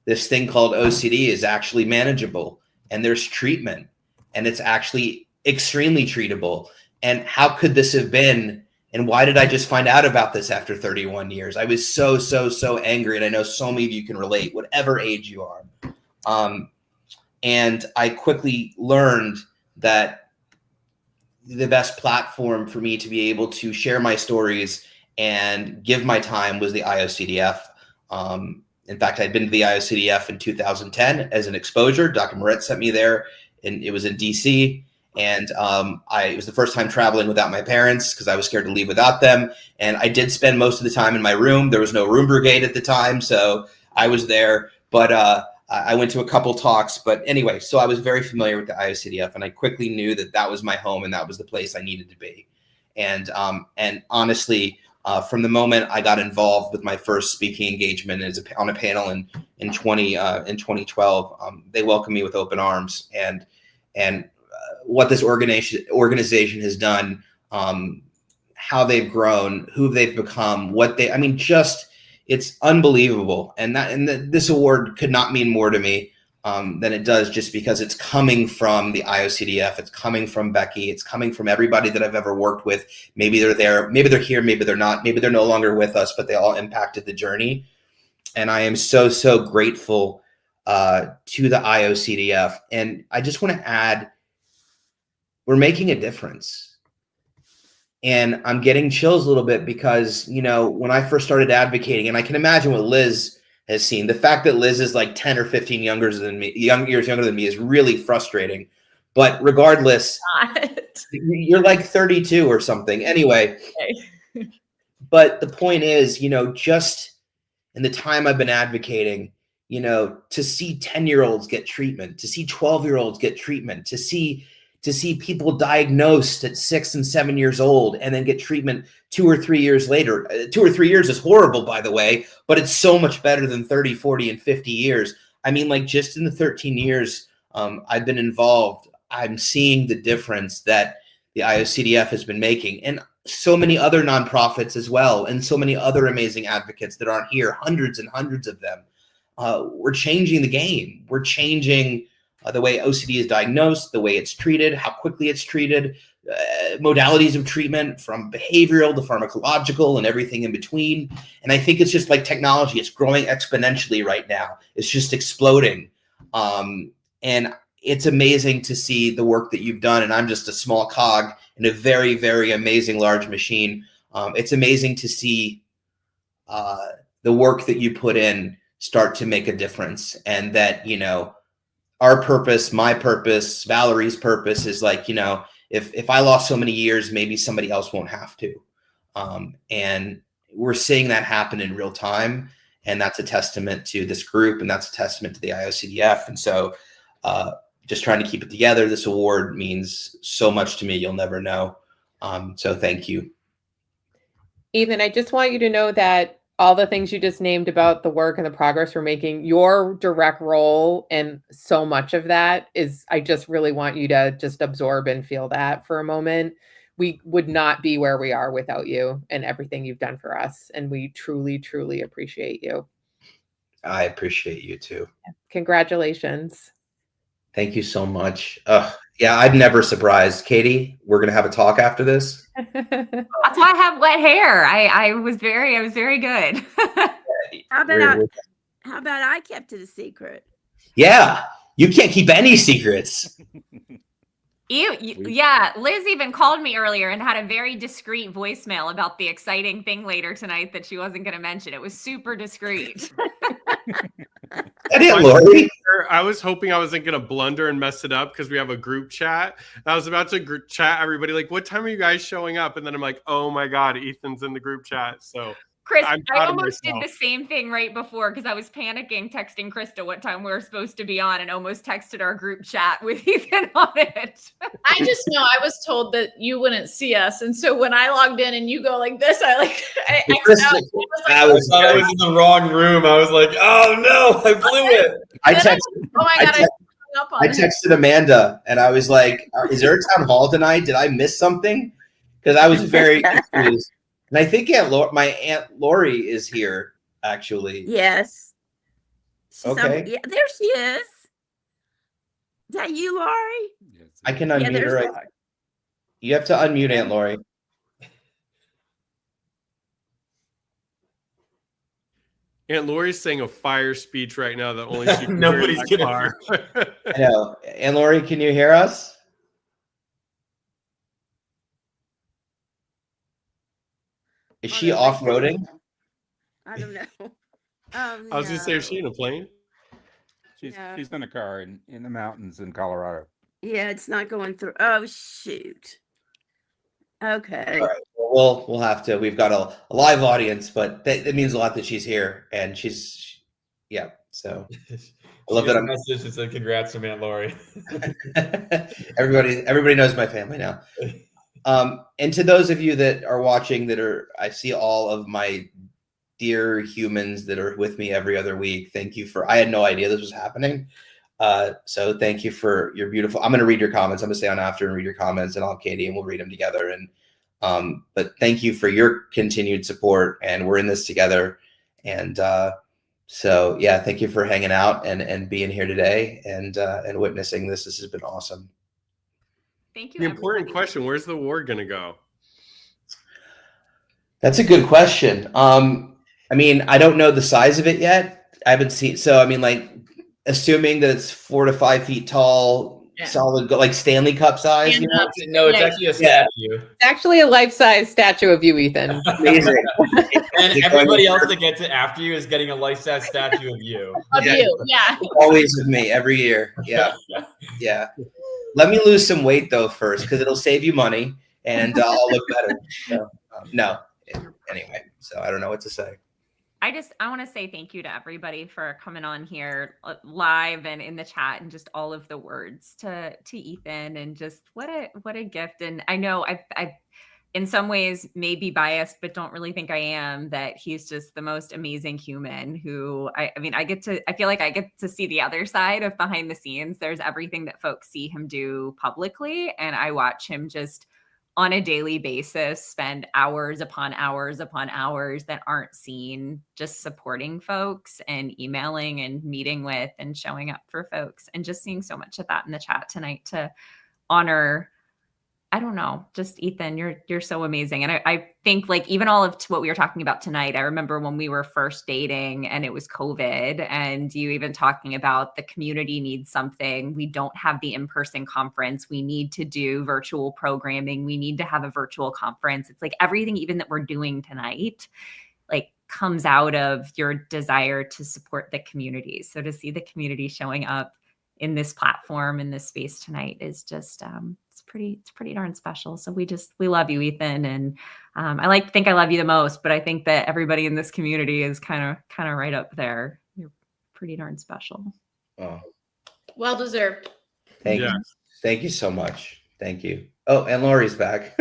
this thing called OCD is actually manageable, and there's treatment, and it's actually extremely treatable. And how could this have been? And why did I just find out about this after 31 years? I was so, so, so angry. And I know so many of you can relate, whatever age you are. And I quickly learned that the best platform for me to be able to share my stories and give my time was the IOCDF. In fact, I'd been to the IOCDF in 2010 as an exposure. Dr. Moritz sent me there, and it was in DC. And it was the first time traveling without my parents because I was scared to leave without them. And I did spend most of the time in my room. There was no room brigade at the time, so I was there. But I went to a couple talks. But anyway, so I was very familiar with the IOCDF, and I quickly knew that that was my home and that was the place I needed to be. And honestly, from the moment I got involved with my first speaking engagement on a panel in 2012, they welcomed me with open arms. And what this organization has done, how they've grown, who they've become, it's unbelievable. And this award could not mean more to me than it does, just because it's coming from the IOCDF, it's coming from Becky, it's coming from everybody that I've ever worked with. Maybe they're there, maybe they're here, maybe they're not, maybe they're no longer with us, but they all impacted the journey. And I am so, so grateful to the IOCDF. And I just want to add, we're making a difference. And I'm getting chills a little bit because, you know, when I first started advocating, and I can imagine what Liz has seen, the fact that Liz is like 10 or 15 years younger than me is really frustrating. But regardless, you're like 32 or something. Anyway, but the point is, you know, just in the time I've been advocating, you know, to see 10-year-olds get treatment, to see 12-year-olds get treatment, to see people diagnosed at 6 and 7 years old and then get treatment 2 or 3 years later. 2 or 3 years is horrible, by the way, but it's so much better than 30, 40, and 50 years. I mean, like, just in the 13 years I've been involved, I'm seeing the difference that the IOCDF has been making, and so many other nonprofits as well, and so many other amazing advocates that aren't here, hundreds and hundreds of them. We're changing the game. We're changing the way OCD is diagnosed, the way it's treated, how quickly it's treated, modalities of treatment from behavioral to pharmacological and everything in between. And I think it's just like technology. It's growing exponentially right now. It's just exploding. And it's amazing to see the work that you've done. And I'm just a small cog in a very, very amazing large machine. It's amazing to see the work that you put in start to make a difference, and that, you know, our purpose, my purpose, Valerie's purpose is like, you know, if I lost so many years, maybe somebody else won't have to. And we're seeing that happen in real time. And that's a testament to this group, and that's a testament to the IOCDF. And so just trying to keep it together. This award means so much to me. You'll never know. So thank you. Ethan, I just want you to know that all the things you just named about the work and the progress we're making, your direct role in so much of that is, I just really want you to just absorb and feel that for a moment. We would not be where we are without you and everything you've done for us. And we truly, truly appreciate you. I appreciate you too. Congratulations. Thank you so much. Yeah, I'm never surprised. Katie, we're going to have a talk after this. That's why I have wet hair. I was very good. How about I kept it a secret? Yeah, you can't keep any secrets. Yeah, Liz even called me earlier and had a very discreet voicemail about the exciting thing later tonight that she wasn't going to mention. It was super discreet. Lori. I was hoping I wasn't going to blunder and mess it up because we have a group chat. I was about to chat everybody like, what time are you guys showing up? And then I'm like, oh my God, Ethan's in the group chat. So Chris, I almost did the same thing right before because I was panicking, texting Krista what time we were supposed to be on, and almost texted our group chat with Ethan on it. I just know I was told that you wouldn't see us, and so when I logged in and you go like this, I I was in the wrong room. I was like, oh no, I blew it. I texted Amanda and I was like, is there a town hall tonight? Did I miss something? Because I was very confused. And I think my Aunt Lori is here, actually. Yes. Okay. Yeah, there she is. Is that you, Lori? I can unmute her. Right. You have to unmute Aunt Lori. Aunt Lori's saying a fire speech right now that only she can Nobody's hear in that car. I know. Aunt Lori, can you hear us? Is she off-roading? I don't know. I was going to say, is she in a plane? She's in a car in the mountains in Colorado. Yeah, it's not going through. Oh, shoot. Okay. All right. Well, we'll have to. We've got a live audience, but that means a lot that she's here, and yeah. So I love that. I'm message that said congrats to Aunt Lori. Everybody knows my family now. And to those of you that are watching, I see all of my dear humans that are with me every other week. Thank you I had no idea this was happening. So thank you for your beautiful, I'm going to read your comments. I'm going to stay on after and read your comments, and I'll Katie and we'll read them together. And, but thank you for your continued support, and we're in this together. And so, yeah, thank you for hanging out and being here today and witnessing this. This has been awesome. Thank you. The important question, where's the war going to go? That's a good question. I mean, I don't know the size of it yet. I haven't seen. So, I mean, like, assuming that it's 4 to 5 feet tall, solid, like Stanley Cup size. You know? No, it's actually a statue. It's actually a life-size statue of you, Ethan. Amazing. And everybody else that gets it after you is getting a life-size statue of you. Of you, yeah. Always with me every year. Yeah. Yeah. Let me lose some weight though first, because it'll save you money and I'll look better. So, no. Anyway, so I don't know what to say. I want to say thank you to everybody for coming on here live and in the chat, and just all of the words to Ethan, and just what a gift. And I know I in some ways may be biased, but don't really think I am, that he's just the most amazing human who I feel like I get to see the other side of behind the scenes. There's everything that folks see him do publicly, and I watch him just on a daily basis spend hours upon hours upon hours that aren't seen, just supporting folks and emailing and meeting with and showing up for folks, and just seeing so much of that in the chat tonight to honor, I don't know, just Ethan, you're so amazing. And I think, like, even all of what we were talking about tonight, I remember when we were first dating and it was COVID, and you even talking about the community needs something. We don't have the in-person conference. We need to do virtual programming. We need to have a virtual conference. It's like everything even that we're doing tonight, like, comes out of your desire to support the community. So to see the community showing up in this platform, in this space tonight, is just it's pretty darn special. So we love you, Ethan, and I think I love you the most, but I think that everybody in this community is kind of right up there. You're pretty darn special. Oh, Well deserved. thank you. Thank you so much. Thank you. Oh, and Lori's back.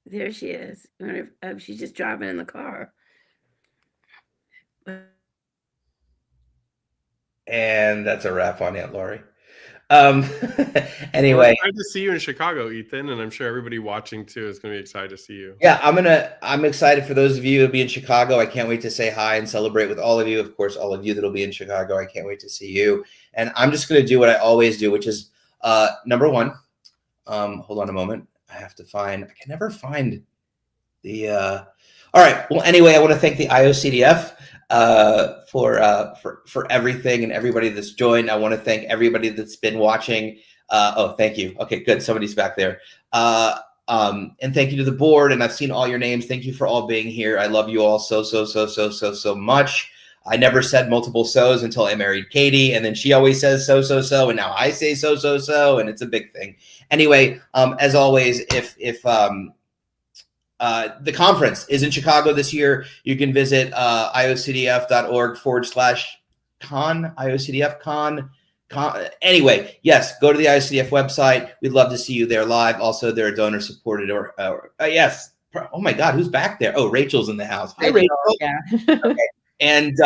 There she is. I wonder if she's just driving in the car. And that's a wrap on Aunt Lori. Anyway, Well, to see you in Chicago, Ethan, and I'm sure everybody watching too is going to be excited to see you. yeah, I'm excited for those of you who'll be in Chicago. I can't wait to say hi and celebrate with all of you. Of course, all of you that'll be in Chicago, I can't wait to see you. And I'm just going to do what I always do, which is number one. Hold on a moment. I can never find the. All right. Well, anyway, I want to thank the IOCDF for everything and everybody that's joined. I want to thank everybody that's been watching. Oh, thank you. Okay, good. Somebody's back there. And thank you to the board. And I've seen all your names. Thank you for all being here. I love you all so much. I never said multiple so's until I married Katie, and then she always says so, and now I say so, and it's a big thing. Anyway, as always, if the conference is in Chicago this year, you can visit iocdf.org/con, IOCDF con. Anyway, yes, go to the IOCDF website. We'd love to see you there live. Also, they're donor supported yes. Oh my God, who's back there? Oh, Rachel's in the house. Hi, Rachel. Yeah. Okay. And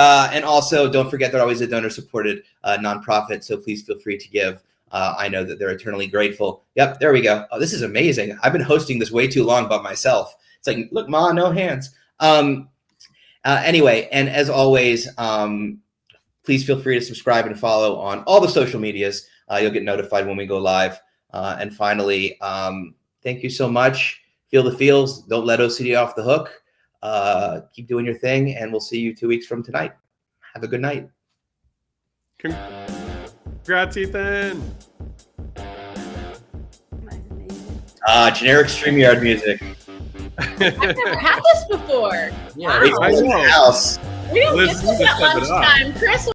also, don't forget they're always a donor supported nonprofit. So please feel free to give. I know that they're eternally grateful. Yep, there we go. Oh, this is amazing. I've been hosting this way too long by myself. It's like, look, Ma, no hands. Anyway, and as always, please feel free to subscribe and follow on all the social medias. You'll get notified when we go live. And finally, thank you so much. Feel the feels. Don't let OCD off the hook. Keep doing your thing, and we'll see you 2 weeks from tonight. Have a good night. Congrats, Ethan. Generic StreamYard music. I've never had this before. Yeah, wow. We don't get this at lunchtime. Chris